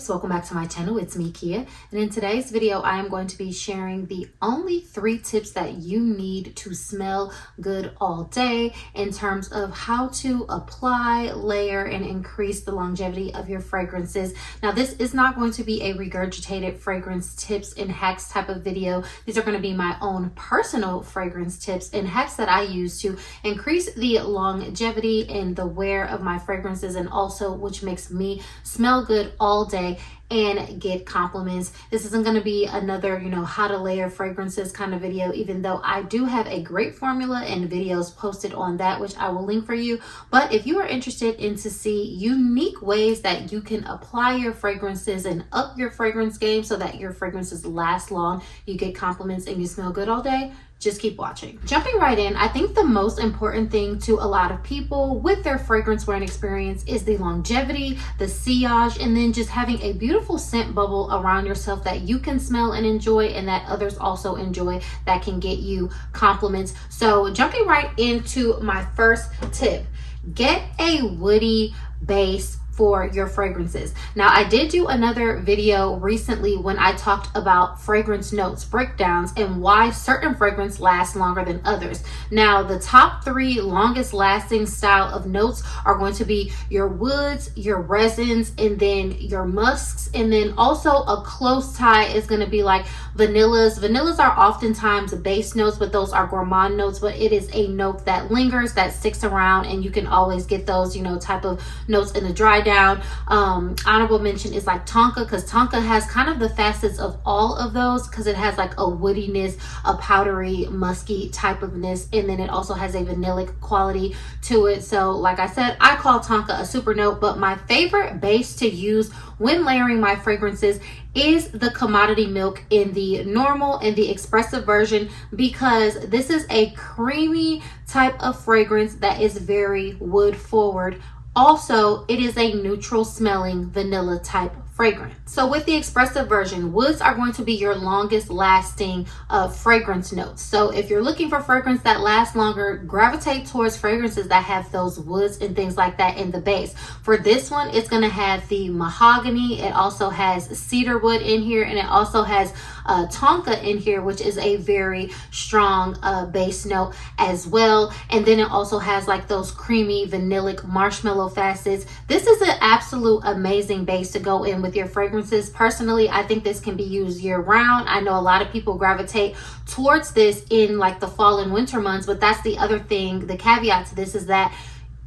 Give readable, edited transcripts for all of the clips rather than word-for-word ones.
guys, welcome back to my channel. It's me, Kiya, and in today's video I am going to be sharing the only 3 tips that you need to smell good all day in terms of how to apply, layer, and increase the longevity of your fragrances. Now, this is not going to be a regurgitated fragrance tips and hacks type of video. These are going to be my own personal fragrance tips and hacks that I use to increase the longevity and the wear of my fragrances, and also which makes me smell good all day and get compliments. This isn't going to be another, how to layer fragrances kind of video, even though I do have a great formula and videos posted on that, which I will link for you. But if you are interested in to see unique ways that you can apply your fragrances and up your fragrance game so that your fragrances last long, you get compliments, and you smell good all day, just keep watching. Jumping right in, I think the most important thing to a lot of people with their fragrance wearing experience is the longevity, the sillage, and then just having a beautiful scent bubble around yourself that you can smell and enjoy, and that others also enjoy, that can get you compliments. So jumping right into my first tip, get a woody base for your fragrances. Now, I did do another video recently when I talked about fragrance notes breakdowns and why certain fragrances last longer than others. Now, the top 3 longest lasting style of notes are going to be your woods, your resins, and then your musks. And then also a close tie is going to be like vanillas. Vanillas are oftentimes base notes, but those are gourmand notes, but it is a note that lingers, that sticks around, and you can always get those, type of notes in the dry down. Honorable mention is like tonka, because tonka has kind of the facets of all of those, because it has like a woodiness, a powdery, musky type ofness, and then it also has a vanillic quality to it. So like I said, I call tonka a super note, but my favorite base to use when layering my fragrances is the commodity milk in the normal and the expressive version, because this is a creamy type of fragrance that is very wood forward. Also, it is a neutral smelling vanilla type fragrance. So with the expressive version, woods are going to be your longest lasting fragrance notes. So if you're looking for fragrance that lasts longer, gravitate towards fragrances that have those woods and things like that in the base. For this one, it's going to have the mahogany. It also has cedar wood in here, and it also has tonka in here, which is a very strong base note as well. And then it also has like those creamy vanillic marshmallow facets. This is an absolute amazing base to go in with your fragrances. Personally, I think this can be used year round. I know a lot of people gravitate towards this in like the fall and winter months, but that's the other thing. The caveat to this is that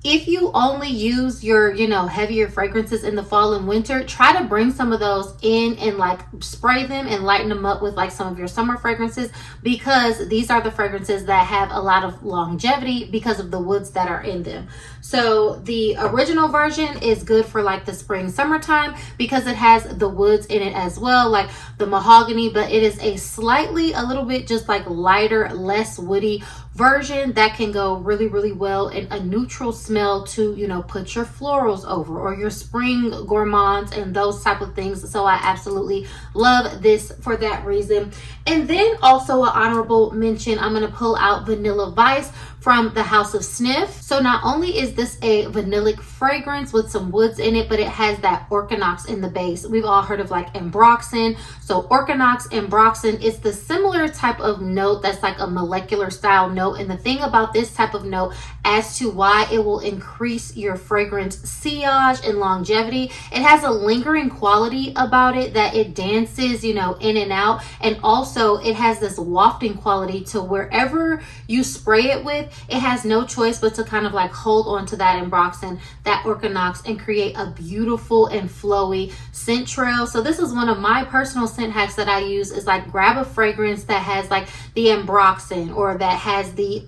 if you only use your, heavier fragrances in the fall and winter, try to bring some of those in and like spray them and lighten them up with like some of your summer fragrances, because these are the fragrances that have a lot of longevity because of the woods that are in them. So the original version is good for like the spring, summertime, because it has the woods in it as well, like the mahogany, but it is a little bit just like lighter, less woody version that can go really, really well in a neutral smell to, put your florals over, or your spring gourmands and those type of things. So I absolutely love this for that reason. And then also an honorable mention, I'm going to pull out Vanilla Vice from the House of Sniff. So not only is this a vanillic fragrance with some woods in it, but it has that orchinox in the base. We've all heard of like ambroxan. So orchinox, ambroxan, it's the similar type of note that's like a molecular style note. And the thing about this type of note as to why it will increase your fragrance sillage and longevity, it has a lingering quality about it that it dances, in and out. And also it has this wafting quality to wherever you spray it with, it has no choice but to kind of like hold on to that ambroxan, that orchinox, and create a beautiful and flowy scent trail. So this is one of my personal scent hacks that I use, is like grab a fragrance that has like the ambroxan, or that has the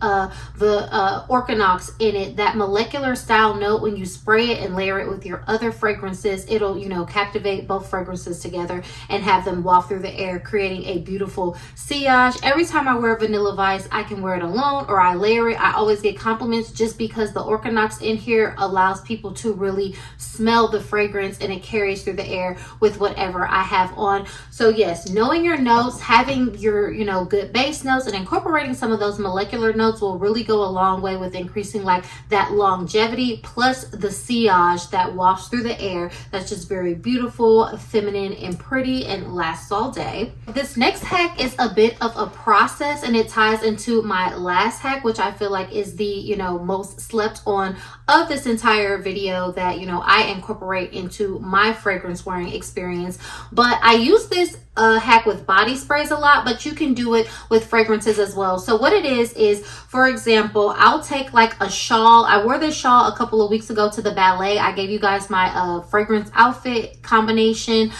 orchinox in it, that molecular style note. When you spray it and layer it with your other fragrances, it'll captivate both fragrances together and have them waft through the air, creating a beautiful sillage. Every time I wear Vanilla Vice, I can wear it alone, or I layer it. I always get compliments just because the Organox in here allows people to really smell the fragrance, and it carries through the air with whatever I have on. So yes, knowing your notes, having your, you know, good base notes, and incorporating some of those molecular notes will really go a long way with increasing like that longevity, plus the sillage that wafts through the air. That's just very beautiful, feminine, and pretty, and lasts all day. This next hack is a bit of a process, and it ties into my last hack, which I feel like is the, you know, most slept on of this entire video that, you know, I incorporate into my fragrance wearing experience. But I use this hack with body sprays a lot, but you can do it with fragrances as well. So what it is, for example, I'll take like a shawl. I wore this shawl a couple of weeks ago to the ballet. I gave you guys my fragrance outfit combination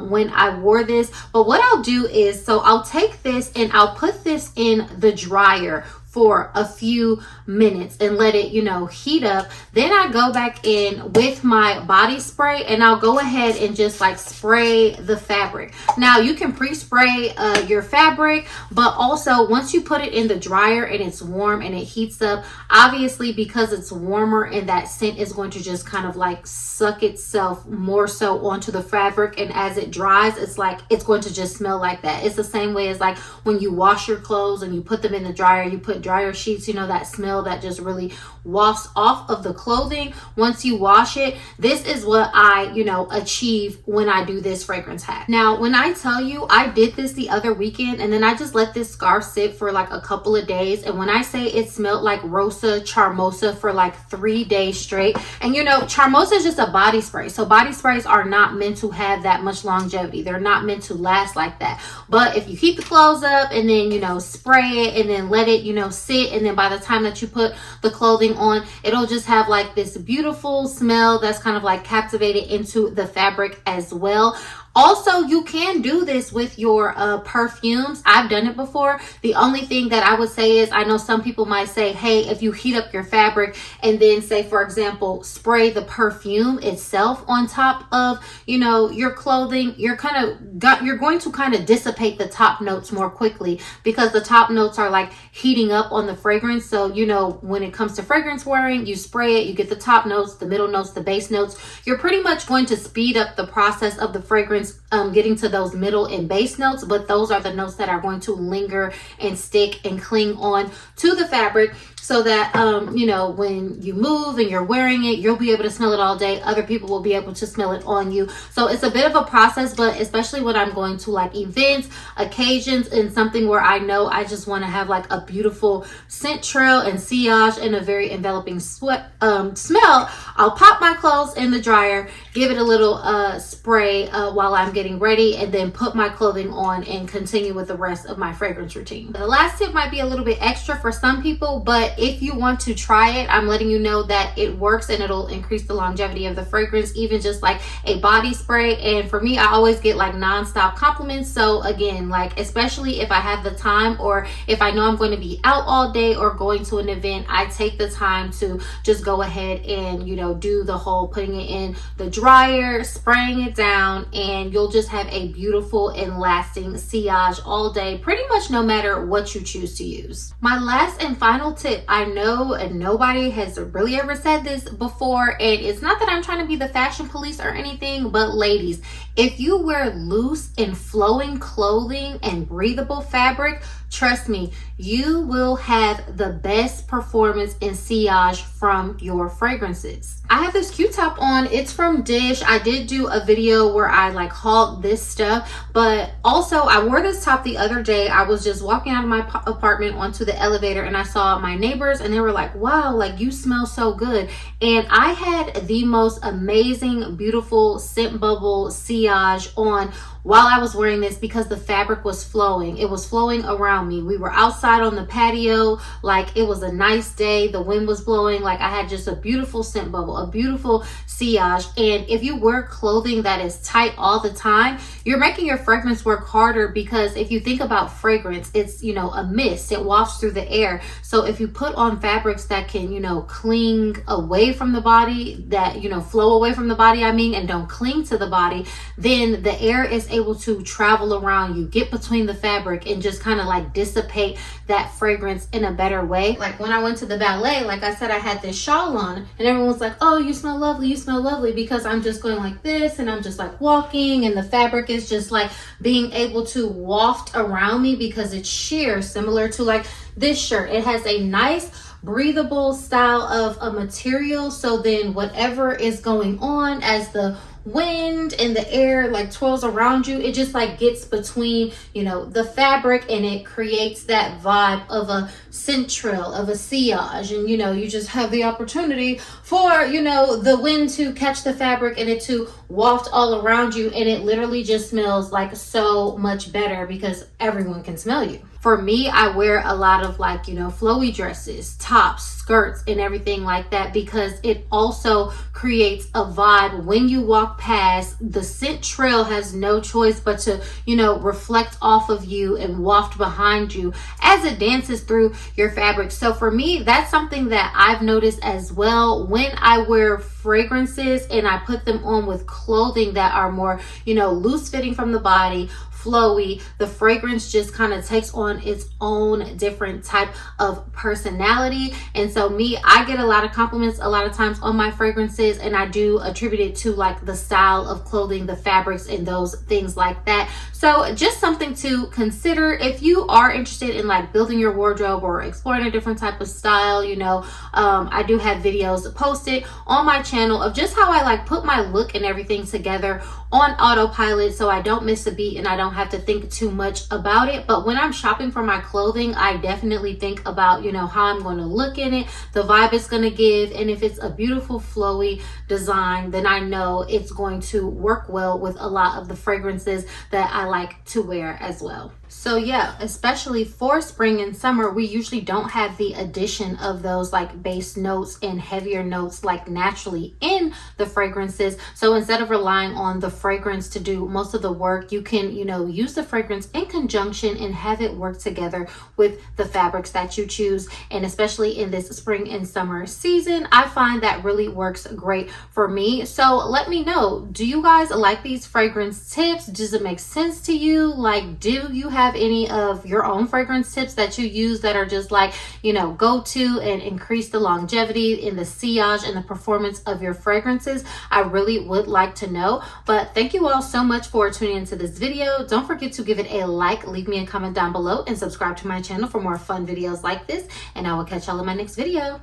when I wore this. But what I'll do is, so I'll take this and I'll put this in the dryer for a few minutes and let it, you know, heat up. Then I go back in with my body spray and I'll go ahead and just like spray the fabric. Now you can pre-spray your fabric, but also once you put it in the dryer and it's warm and it heats up, obviously because it's warmer and that scent is going to just kind of like suck itself more so onto the fabric, and as it dries, it's like it's going to just smell like that. It's the same way as like when you wash your clothes and you put them in the dryer, you put dryer sheets, you know, that smell that just really wafts off of the clothing once you wash it. This is what I, you know, achieve when I do this fragrance hack. Now, when I tell you, I did this the other weekend and then I just let this scarf sit for like a couple of days, and when I say it smelled like Rosa Charmosa for like 3 days straight. And you know, Charmosa is just a body spray, so body sprays are not meant to have that much longevity. They're not meant to last like that. But if you heat the clothes up and then, you know, spray it and then let it, you know, sit, and then by the time that you put the clothing on, it'll just have like this beautiful smell that's kind of like captivated into the fabric as well. Also, you can do this with your perfumes. I've done it before. The only thing that I would say is, I know some people might say, hey, if you heat up your fabric and then say, for example, spray the perfume itself on top of, you know, your clothing, you're going to kind of dissipate the top notes more quickly, because the top notes are like heating up on the fragrance. So, you know, when it comes to fragrance wearing, you spray it, you get the top notes, the middle notes, the base notes. You're pretty much going to speed up the process of the fragrance getting to those middle and base notes, but those are the notes that are going to linger and stick and cling on to the fabric, so that you know, when you move and you're wearing it, you'll be able to smell it all day. Other people will be able to smell it on you. So it's a bit of a process, but especially when I'm going to like events, occasions, and something where I know I just want to have like a beautiful scent trail and sillage and a very enveloping smell, I'll pop my clothes in the dryer, give it a little spray while I'm getting ready, and then put my clothing on and continue with the rest of my fragrance routine. The last tip might be a little bit extra for some people, but if you want to try it, I'm letting you know that it works and it'll increase the longevity of the fragrance, even just like a body spray. And for me, I always get like non-stop compliments. So again, like especially if I have the time, or if I know I'm going to be out all day or going to an event, I take the time to just go ahead and, you know, do the whole putting it in the dryer, spraying it down, and you'll just have a beautiful and lasting sillage all day, pretty much no matter what you choose to use. My last and final tip, I know nobody has really ever said this before, and it's not that I'm trying to be the fashion police or anything, but ladies, if you wear loose and flowing clothing and breathable fabric, trust me, you will have the best performance and sillage from your fragrances. I have this Q-top on. It's from Dish. I did do a video where I like hauled this stuff, but also I wore this top the other day. I was just walking out of my apartment onto the elevator and I saw my neighbors and they were like, wow, like you smell so good. And I had the most amazing, beautiful scent bubble sillage on while I was wearing this, because the fabric was flowing. It was flowing around me. We were outside on the patio, like it was a nice day. The wind was blowing. Like I had just a beautiful scent bubble, a beautiful sillage. And if you wear clothing that is tight all the time, you're making your fragrance work harder, because if you think about fragrance, it's, you know, a mist. It wafts through the air. So if you put put on fabrics that can, you know, cling away from the body, that, you know, flow away from the body, I mean, and don't cling to the body, then the air is able to travel around you, get between the fabric, and just kind of like dissipate that fragrance in a better way. Like when I went to the ballet, like I said, I had this shawl on and everyone was like, oh, you smell lovely, you smell lovely, because I'm just going like this and I'm just like walking, and the fabric is just like being able to waft around me because it's sheer, similar to like this shirt. It has a nice breathable style of a material, so then whatever is going on as the wind and the air like twirls around you, it just like gets between, you know, the fabric, and it creates that vibe of a cintrille, of a sillage. And you know, you just have the opportunity for, you know, the wind to catch the fabric and it to waft all around you, and it literally just smells like so much better because everyone can smell you. For me, I wear a lot of like, you know, flowy dresses, tops, skirts, and everything like that, because it also creates a vibe when you walk past. The scent trail has no choice but to, you know, reflect off of you and waft behind you as it dances through your fabric. So for me, that's something that I've noticed as well. When I wear fragrances and I put them on with clothing that are more, you know, loose fitting from the body, flowy, the fragrance just kind of takes on its own different type of personality. And so me, I get a lot of compliments a lot of times on my fragrances, and I do attribute it to like the style of clothing, the fabrics, and those things like that. So just something to consider if you are interested in like building your wardrobe or exploring a different type of style. You know, I do have videos posted on my channel of just how I like put my look and everything together on autopilot, so I don't miss a beat and I don't have to think too much about it. But when I'm shopping for my clothing, I definitely think about, you know, how I'm going to look in it, the vibe it's going to give, and if it's a beautiful flowy design, then I know it's going to work well with a lot of the fragrances that I like to wear as well. So yeah, especially for spring and summer, we usually don't have the addition of those like base notes and heavier notes like naturally in the fragrances. So instead of relying on the fragrance to do most of the work, you can, you know, use the fragrance in conjunction and have it work together with the fabrics that you choose. And especially in this spring and summer season, I find that really works great for me. So let me know, do you guys like these fragrance tips? Does it make sense to you? Like, do you have any of your own fragrance tips that you use that are just like, you know, go to and increase the longevity in the sillage and the performance of your fragrances? I really would like to know. But thank you all so much for tuning into this video. Don't forget to give it a like, leave me a comment down below, and subscribe to my channel for more fun videos like this. And I will catch y'all in my next video.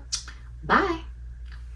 Bye.